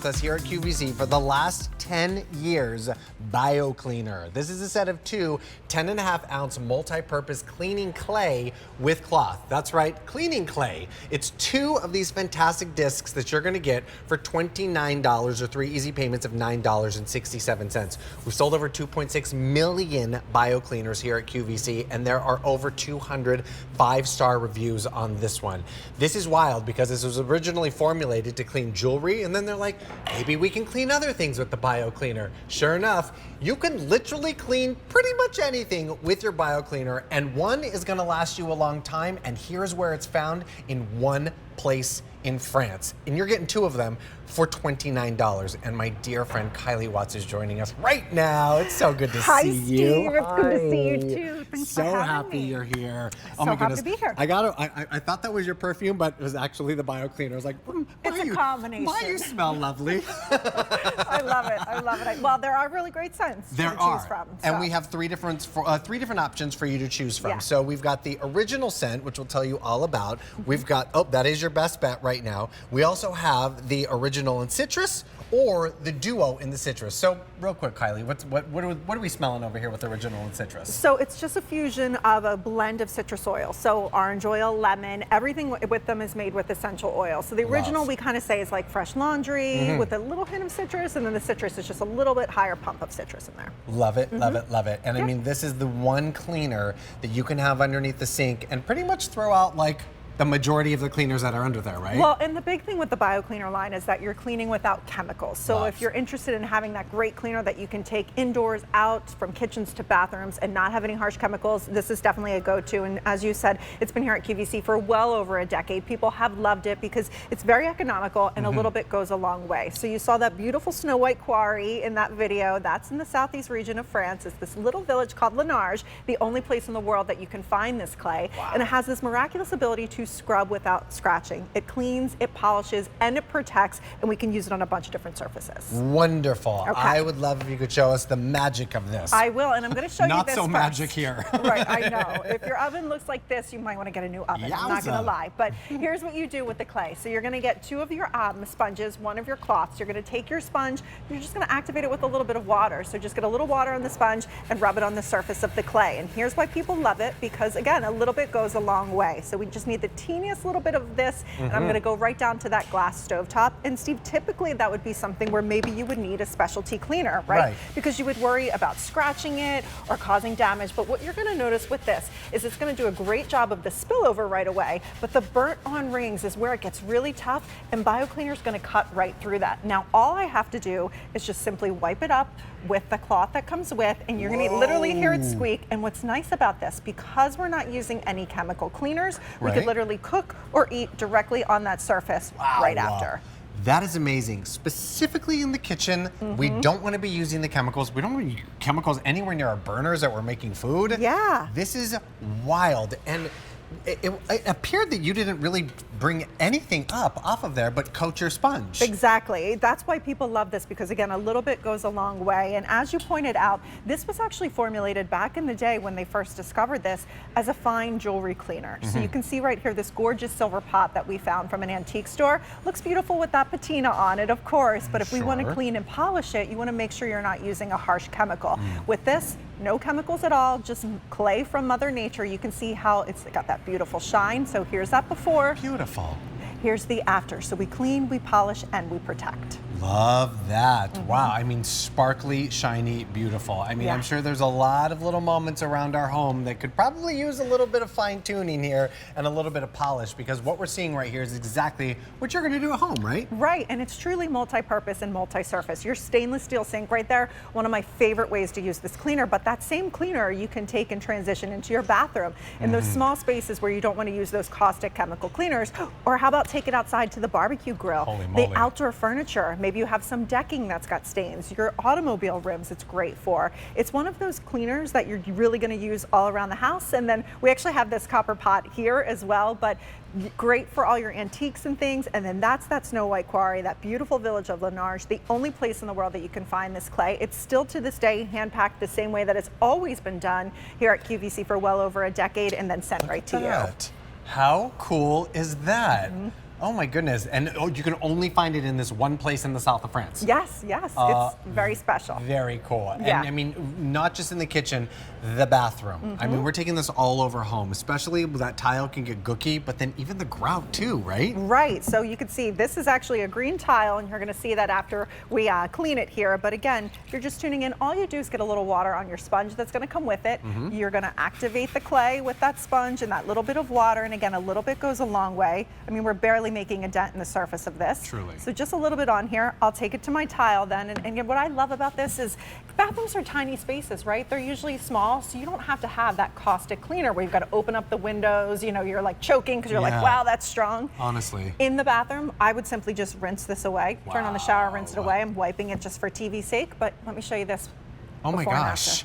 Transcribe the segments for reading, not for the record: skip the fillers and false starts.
with us here at QVC for the last 10 years, Bio Cleaner. This is a set of two 10.5-ounce multi-purpose cleaning clay with cloth. That's right, cleaning clay. It's two of these fantastic discs that you're gonna get for $29 or 3 easy payments of $9.67. We've sold over 2.6 million Bio Cleaners here at QVC, and there are over 200 5-star reviews on this one. This is wild because this was originally formulated to clean jewelry, and then they're like, maybe we can clean other things with the Bio Cleaner. Sure enough, you can literally clean pretty much anything with your Bio Cleaner, and one is gonna last you a long time, and here's where it's found, in one place in France. And you're getting two of them for $29. And my dear friend Kylie Watts is joining us right now. It's so good to see you. Hi, Steve. It's good to see you too. Thanks so for having happy me. you're here. So my happy goodness. to be here. I thought that was your perfume, but it was actually the Bio Cleaner. I was like, it's a combination. Why you smell lovely? I love it. I love it. Well, there are really great scents to choose from. And we have three different options for you to choose from. Yeah. So we've got the original scent, which we'll tell you all about. We've got, oh, that is your best bet right now. We also have the original in citrus or the duo in the citrus. So real quick, Kylie, what are we smelling over here with the original and citrus? So it's just a fusion of a blend of citrus oil. So orange oil, lemon, everything with them is made with essential oil. So the original we kind of say is like fresh laundry with a little hint of citrus, and then the citrus is just a little bit higher pump of citrus in there. Love it, love it, love it. And I mean, this is the one cleaner that you can have underneath the sink and pretty much throw out like the majority of the cleaners that are under there, right? Well, and the big thing with the Bio Cleaner line is that you're cleaning without chemicals. So if you're interested in having that great cleaner that you can take indoors, out, from kitchens to bathrooms and not have any harsh chemicals, this is definitely a go-to. And as you said, it's been here at QVC for well over a decade. People have loved it because it's very economical and a little bit goes a long way. So you saw that beautiful snow white quarry in that video. That's in the southeast region of France. It's this little village called Lenarge, the only place in the world that you can find this clay. And it has this miraculous ability to scrub without scratching. It cleans, it polishes, and it protects, and we can use it on a bunch of different surfaces. Wonderful. Okay. I would love if you could show us the magic of this. I will, and I'm going to show you Not this so first. magic here. Right, I know. If your oven looks like this, you might want to get a new oven. I'm not going to lie. But here's what you do with the clay. So you're going to get two of your sponges, one of your cloths. You're going to take your sponge, you're just going to activate it with a little bit of water. So just get a little water on the sponge and rub it on the surface of the clay. And here's why people love it, because again, a little bit goes a long way. So we just need the teeniest little bit of this, and I'm going to go right down to that glass stovetop. And Steve, typically that would be something where maybe you would need a specialty cleaner, right? Because you would worry about scratching it or causing damage. But what you're going to notice with this is it's going to do a great job of the spillover right away, but the burnt on rings is where it gets really tough, and Bio Cleaner is going to cut right through that. Now all I have to do is just simply wipe it up with the cloth that comes with, and you're going to literally hear it squeak. And what's nice about this, because we're not using any chemical cleaners, we could literally cook or eat directly on that surface right after. That is amazing. Specifically in the kitchen, we don't want to be using the chemicals. We don't want to use chemicals anywhere near our burners that we're making food. Yeah. This is wild. And it appeared that you didn't really bring anything up off of there, but coat your sponge. Exactly. That's why people love this, because again, a little bit goes a long way. And as you pointed out, this was actually formulated back in the day when they first discovered this as a fine jewelry cleaner. So you can see right here this gorgeous silver pot that we found from an antique store. Looks beautiful with that patina on it, of course, but if we want to clean and polish it, you want to make sure you're not using a harsh chemical. With this, no chemicals at all, just clay from Mother Nature. You can see how it's got that beautiful shine. So here's that before. Beautiful. Here's the after. So we clean, we polish, and we protect. Love that. Wow. I mean, sparkly, shiny, beautiful. I mean, I'm sure there's a lot of little moments around our home that could probably use a little bit of fine tuning here and a little bit of polish, because what we're seeing right here is exactly what you're going to do at home, right? Right. And it's truly multi-purpose and multi-surface. Your stainless steel sink right there, one of my favorite ways to use this cleaner, but that same cleaner you can take and transition into your bathroom in those small spaces where you don't want to use those caustic chemical cleaners. Or how about take it outside to the barbecue grill, the outdoor furniture. Maybe you have some decking that's got stains, your automobile rims it's great for. It's one of those cleaners that you're really going to use all around the house. And then we actually have this copper pot here as well, but great for all your antiques and things. And then that's that snow white quarry, that beautiful village of Lenarge, the only place in the world that you can find this clay. It's still to this day hand packed the same way that it's always been done here at QVC for well over a decade, and then sent right to you. How cool is that? Oh my goodness. And you can only find it in this one place in the south of France. Yes, it's very special. Very cool. Yeah. And I mean, not just in the kitchen, the bathroom. I mean, we're taking this all over home, especially that tile can get gooky, but then even the grout too, right? Right, so you can see this is actually a green tile, and you're gonna see that after we clean it here. But again, if you're just tuning in, all you do is get a little water on your sponge that's gonna come with it. You're gonna activate the clay with that sponge and that little bit of water, and again, a little bit goes a long way. I mean, we're barely making a dent in the surface of this. Truly. So just a little bit on here. I'll take it to my tile then. And what I love about this is bathrooms are tiny spaces, right? They're usually small, so you don't have to have that caustic cleaner where you've got to open up the windows, you know, you're like choking because you're like, wow, that's strong. Honestly. In the bathroom, I would simply just rinse this away, turn on the shower, rinse it away. I'm wiping it just for TV's sake, but let me show you this. Oh my gosh.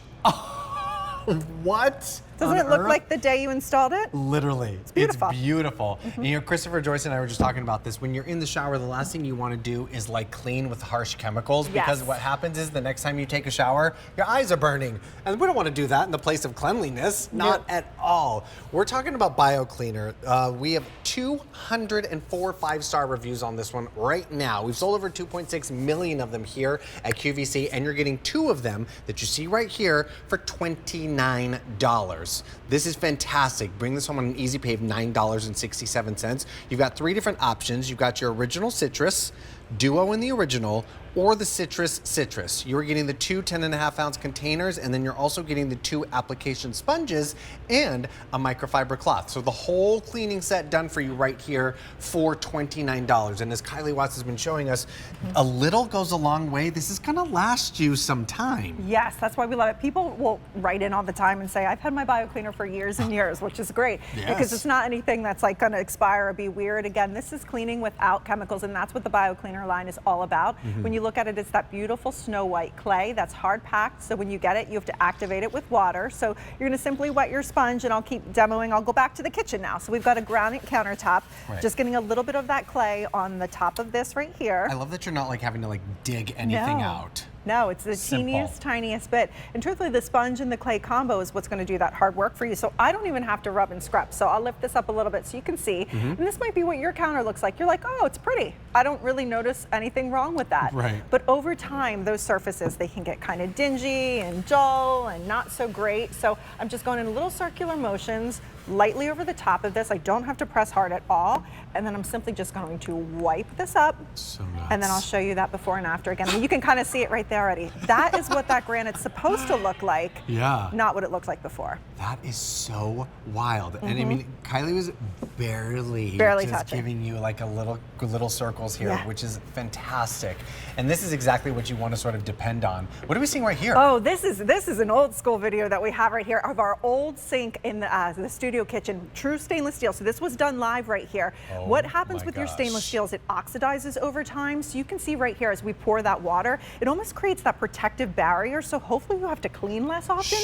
What? Doesn't it look like the day you installed it? Literally. It's beautiful. It's beautiful. And, you know, Christopher, Joyce, and I were just talking about this. When you're in the shower, the last thing you want to do is like clean with harsh chemicals, because what happens is the next time you take a shower, your eyes are burning. And we don't want to do that in the place of cleanliness. Not at all. We're talking about BioCleaner. We have 204 5-star reviews on this one right now. We've sold over 2.6 million of them here at QVC, and you're getting 2 of them that you see right here for $29. This is fantastic. Bring this home on an easy pay of $9.67. You've got 3 different options. You've got your original citrus, duo in the original, or the citrus. You're getting the 2 10.5-ounce containers, and then you're also getting the 2 application sponges and a microfiber cloth. So the whole cleaning set done for you right here for $29. And as Kylie Watts has been showing us, a little goes a long way. This is gonna last you some time. Yes, that's why we love it. People will write in all the time and say, I've had my BioCleaner for years and years, which is great because it's not anything that's like gonna expire or be weird. Again, this is cleaning without chemicals, and that's what the BioCleaner line is all about. When you look at it, it's that beautiful snow white clay that's hard packed. So when you get it, you have to activate it with water. So you're gonna simply wet your sponge, and I'll keep demoing. I'll go back to the kitchen now. So we've got a granite countertop, just getting a little bit of that clay on the top of this right here. I love that you're not like having to like dig anything out. No, it's the teeniest, tiniest bit. And truthfully, the sponge and the clay combo is what's going to do that hard work for you. So I don't even have to rub and scrub. So I'll lift this up a little bit so you can see. And this might be what your counter looks like. You're like, oh, it's pretty. I don't really notice anything wrong with that. But over time, those surfaces, they can get kind of dingy and dull and not so great. So I'm just going in little circular motions, lightly over the top of this. I don't have to press hard at all. And then I'm simply just going to wipe this up. So nuts. And then I'll show you that before and after again. I mean, you can kind of see it right there already. That is what that granite's supposed to look like, not what it looked like before. That is so wild. And I mean, Kylie was barely just touching, giving you like a little circles here, which is fantastic. And this is exactly what you want to sort of depend on. What are we seeing right here? Oh, this is an old school video that we have right here of our old sink in the studio kitchen, true stainless steel. So this was done live right here. What happens with your stainless steel is it oxidizes over time. So you can see right here as we pour that water, it almost creates that protective barrier. So hopefully you have to clean less often.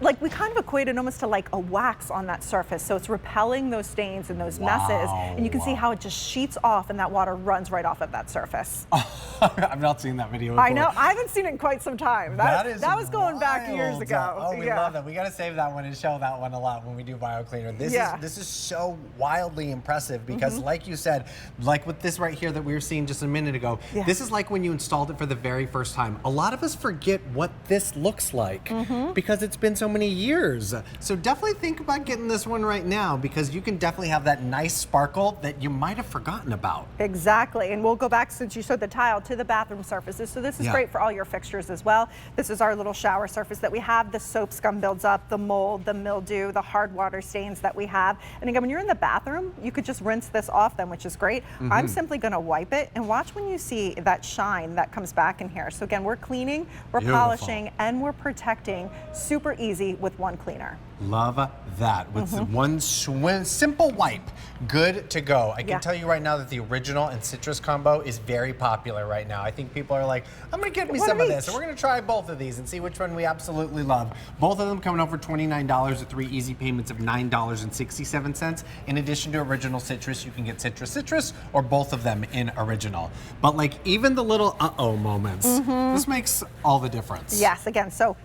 Like we kind of equate it almost to like a wax on that surface. So it's repelling those stains and those messes. And you can see how it just sheets off and that water runs right off of that surface. I've not seen that video before. I know. I haven't seen it in quite some time. That was going back years ago. Oh, we love that. We got to save that one and show that one a lot when we do BioCleaner. This is so wildly impressive because like you said, like with this right here that we were seeing just a minute ago, this is like when you installed it for the very first time. A lot of us forget what this looks like because it's been so many years. So definitely think about getting this one right now because you can definitely have that nice sparkle that you might have forgotten about. Exactly. And we'll go back, since you showed the tile, to the bathroom surfaces. So this is great for all your fixtures as well. This is our little shower surface that we have. The soap scum builds up, the mold, the mildew, the hard water stains that we have. And again, when you're in the bathroom, you could just rinse this off then, which is great. I'm simply going to wipe it, and watch when you see that shine that comes back in here. So again, we're cleaning, we're polishing, and we're protecting. Super easy with one cleaner. Love that. With one simple wipe, good to go. I can tell you right now that the original and citrus combo is very popular right now. I think people are like, I'm going to get me some of this, and we're going to try both of these and see which one we absolutely love. Both of them coming over $29 with 3 easy payments of $9.67. In addition to original citrus, you can get citrus or both of them in original. But like even the little uh-oh moments, this makes all the difference. Yes, again, so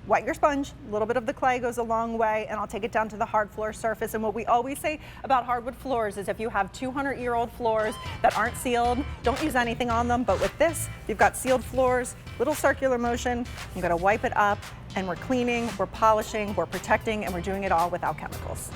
wet your sponge, a little bit of the clay goes a long way, and I'll take it down to the hard floor surface. And what we always say about hardwood floors is if you have 200-year-old floors that aren't sealed, don't use anything on them. But with this, you've got sealed floors, little circular motion, you gotta wipe it up, and we're cleaning, we're polishing, we're protecting, and we're doing it all without chemicals.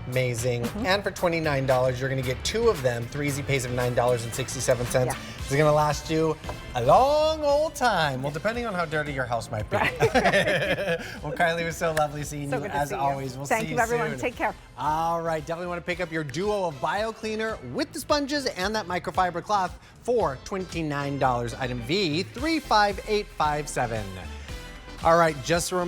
Amazing. And for $29, you're gonna get 2 of them, 3 easy pays of $9.67. Yeah. It's gonna last you a long old time. Well, depending on how dirty your house might be. Well, Kylie, it was so lovely seeing you as always. We'll see you soon. Thank you, everyone. Take care. All right, definitely want to pick up your duo of bio cleaner with the sponges and that microfiber cloth for $29. Item V35857. All right, just a reminder.